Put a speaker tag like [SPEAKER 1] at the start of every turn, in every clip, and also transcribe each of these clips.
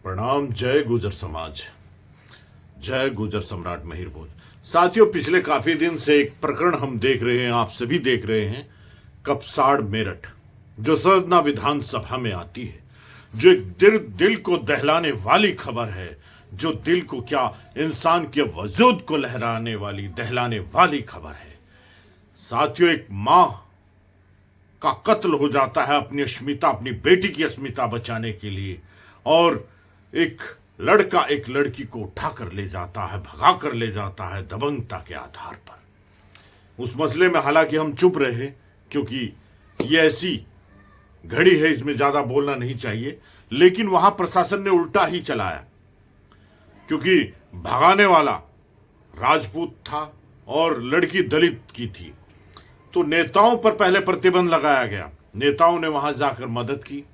[SPEAKER 1] प्रणाम। जय गुजर समाज, जय गुजर सम्राट महिर भोज। साथियों, पिछले काफी दिन से एक प्रकरण हम देख रहे हैं, आप सभी देख रहे हैं। कपसाड़ मेरठ जो सदना विधानसभा में आती है, जो एक दिल को दहलाने वाली खबर है, जो दिल को क्या इंसान के वजूद को लहराने वाली दहलाने वाली खबर है। साथियों, एक मां का कत्ल हो जाता है अपनी अस्मिता, अपनी बेटी की अस्मिता बचाने के लिए, और एक लड़का एक लड़की को उठाकर ले जाता है, भगा कर ले जाता है दबंगता के आधार पर। उस मसले में हालांकि हम चुप रहे क्योंकि ये ऐसी घड़ी है, इसमें ज्यादा बोलना नहीं चाहिए, लेकिन वहां प्रशासन ने उल्टा ही चलाया, क्योंकि भगाने वाला राजपूत था और लड़की दलित की थी। तो नेताओं पर पहले प्रतिबंध लगाया गया, नेताओं ने वहां जाकर मदद की।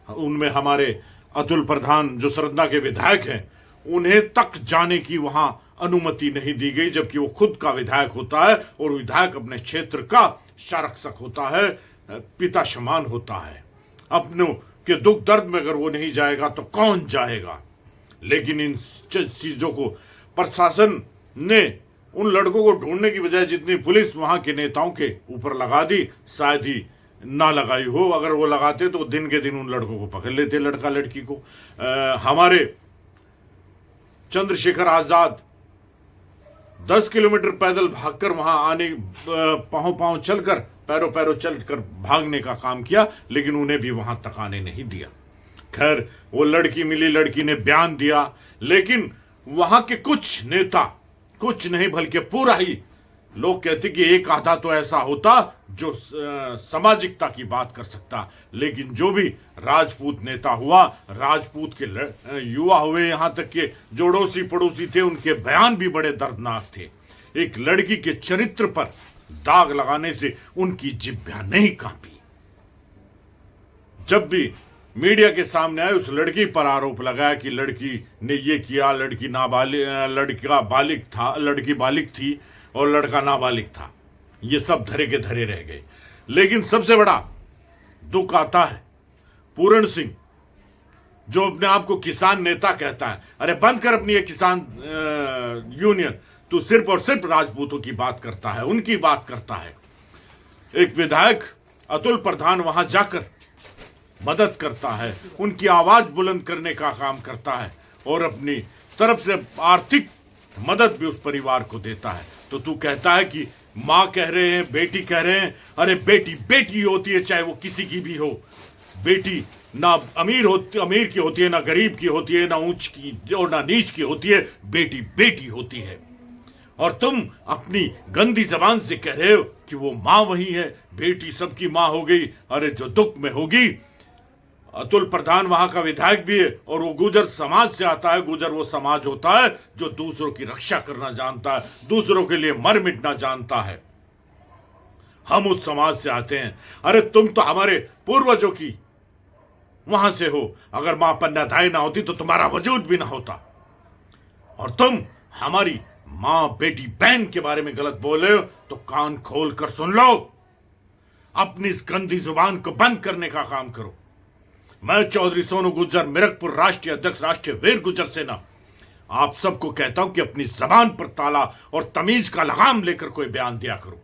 [SPEAKER 1] उनमें हमारे अतुल प्रधान जो सरदना के विधायक हैं, उन्हें तक जाने की वहां अनुमति नहीं दी गई, जबकि वो खुद का विधायक होता है और विधायक अपने क्षेत्र का संरक्षक होता है, पिता समान होता है। अपनों के दुख दर्द में अगर वो नहीं जाएगा तो कौन जाएगा। लेकिन इन चीजों को प्रशासन ने उन लड़कों को ढूंढने की बजाय जितनी पुलिस वहां के नेताओं के ऊपर लगा दी, शायद ही ना लगाई हो। अगर वो लगाते तो दिन के दिन उन लड़कों को पकड़ लेते, लड़का लड़की को। हमारे चंद्रशेखर आजाद 10 किलोमीटर पैदल भागकर वहां आने, पांव चलकर, पैरों चलकर भागने का काम किया, लेकिन उन्हें भी वहां तक आने नहीं दिया। खैर, वो लड़की मिली, लड़की ने बयान दिया, लेकिन वहां के कुछ नेता, कुछ नहीं बल्कि पूरा ही लोग कहते कि एक आधा तो ऐसा होता जो सामाजिकता की बात कर सकता। लेकिन जो भी राजपूत नेता हुआ, राजपूत के युवा हुए, यहां तक के जो अड़ोसी पड़ोसी थे, उनके बयान भी बड़े दर्दनाक थे। एक लड़की के चरित्र पर दाग लगाने से उनकी जिह्वा नहीं कांपी। जब भी मीडिया के सामने आए, उस लड़की पर आरोप लगाया कि लड़की ने ये किया, लड़की बालिग था, लड़की बालिग थी और लड़का नाबालिग था। ये सब धरे के धरे रह गए। लेकिन सबसे बड़ा दुख आता है पूरण सिंह, जो अपने आप को किसान नेता कहता है। अरे बंद कर अपनी ये किसान यूनियन, तू सिर्फ और सिर्फ राजपूतों की बात करता है, उनकी बात करता है। एक विधायक अतुल प्रधान वहां जाकर मदद करता है, उनकी आवाज बुलंद करने का काम करता है और अपनी तरफ से आर्थिक मदद भी उस परिवार को देता है। तो तू कहता है कि मां कह रहे हैं, बेटी कह रहे हैं। अरे बेटी बेटी होती है, चाहे वो किसी की भी हो। बेटी ना अमीर की होती है, ना गरीब की होती है, ना ऊंच की और ना नीच की होती है। बेटी बेटी होती है। और तुम अपनी गंदी जबान से कह रहे हो कि वो मां वही है, बेटी सबकी मां हो गई। अरे जो दुख में होगी, अतुल प्रधान वहां का विधायक भी है और वो गुजर समाज से आता है। गुजर वो समाज होता है जो दूसरों की रक्षा करना जानता है, दूसरों के लिए मर मिटना जानता है। हम उस समाज से आते हैं। अरे तुम तो हमारे पूर्वजों की वहां से हो। अगर मां पन्नादाई ना होती तो तुम्हारा वजूद भी ना होता। और तुम हमारी मां, बेटी, बहन के बारे में गलत बोले हो तो कान खोल कर सुन लो। अपनी इस गंदी जुबान को बंद करने का काम करो। मैं चौधरी सोनू गुर्जर, मिरकपुर राष्ट्रीय अध्यक्ष, राष्ट्रीय वीर गुर्जर सेना, आप सबको कहता हूं कि अपनी जबान पर ताला और तमीज का लगाम लेकर कोई बयान दिया करो।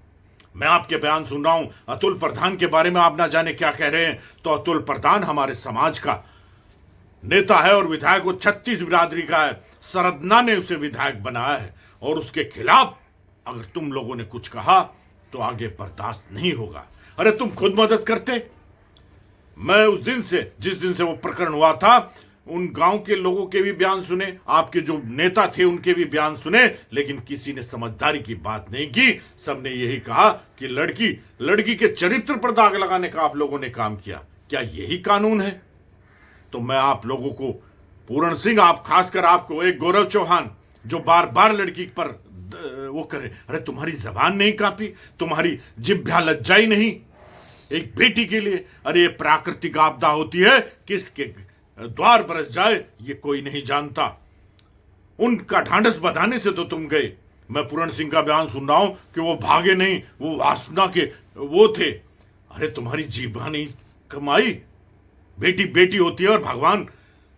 [SPEAKER 1] मैं आपके बयान सुन रहा हूं अतुल प्रधान के बारे में, आप ना जाने क्या कह रहे हैं। तो अतुल प्रधान हमारे समाज का नेता है और विधायक वो 36 बिरादरी का है। सरदना ने उसे विधायक बनाया है और उसके खिलाफ अगर तुम लोगों ने कुछ कहा तो आगे बर्दाश्त नहीं होगा। अरे तुम खुद मदद करते। मैं उस दिन से, जिस दिन से वो प्रकरण हुआ था, उन गांव के लोगों के भी बयान सुने, आपके जो नेता थे उनके भी बयान सुने, लेकिन किसी ने समझदारी की बात नहीं की। सबने यही कहा कि लड़की के चरित्र पर दाग लगाने का आप लोगों ने काम किया। क्या यही कानून है? तो मैं आप लोगों को, पूरण सिंह, आप खासकर आपको, एक गौरव चौहान जो बार बार लड़की पर वो करे, अरे तुम्हारी जबान नहीं कांपी, तुम्हारी जिह्वा लज्जाई नहीं एक बेटी के लिए? अरे ये प्राकृतिक आपदा होती है, किसके द्वार बरस जाए ये कोई नहीं जानता। उनका ढांढस बधाने से तो तुम गए। मैं पूरण सिंह का बयान सुन रहा हूं कि वो भागे नहीं, वो वासना के वो थे। अरे तुम्हारी जीभा नहीं कमाई। बेटी बेटी होती है और भगवान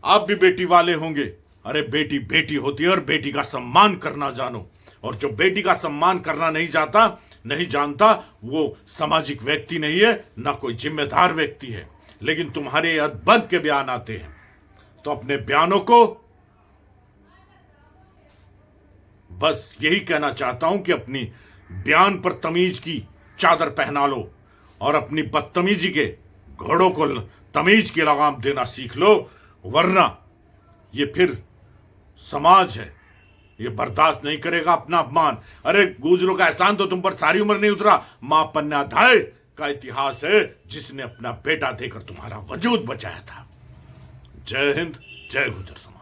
[SPEAKER 1] आप भी बेटी वाले होंगे। अरे बेटी बेटी होती है और बेटी का सम्मान करना जानो। और जो बेटी का सम्मान करना नहीं जानता वो सामाजिक व्यक्ति नहीं है, ना कोई जिम्मेदार व्यक्ति है। लेकिन तुम्हारे अदबद के बयान आते हैं तो अपने बयानों को बस यही कहना चाहता हूं कि अपनी बयान पर तमीज की चादर पहना लो और अपनी बदतमीजी के घोड़ों को तमीज की लगाम देना सीख लो, वरना ये फिर समाज है, ये बर्दाश्त नहीं करेगा अपना अपमान। अरे गुजरों का एहसान तो तुम पर सारी उम्र नहीं उतरा। मां पन्नाधाय का इतिहास है जिसने अपना बेटा देकर तुम्हारा वजूद बचाया था। जय हिंद, जय गुजर समाज।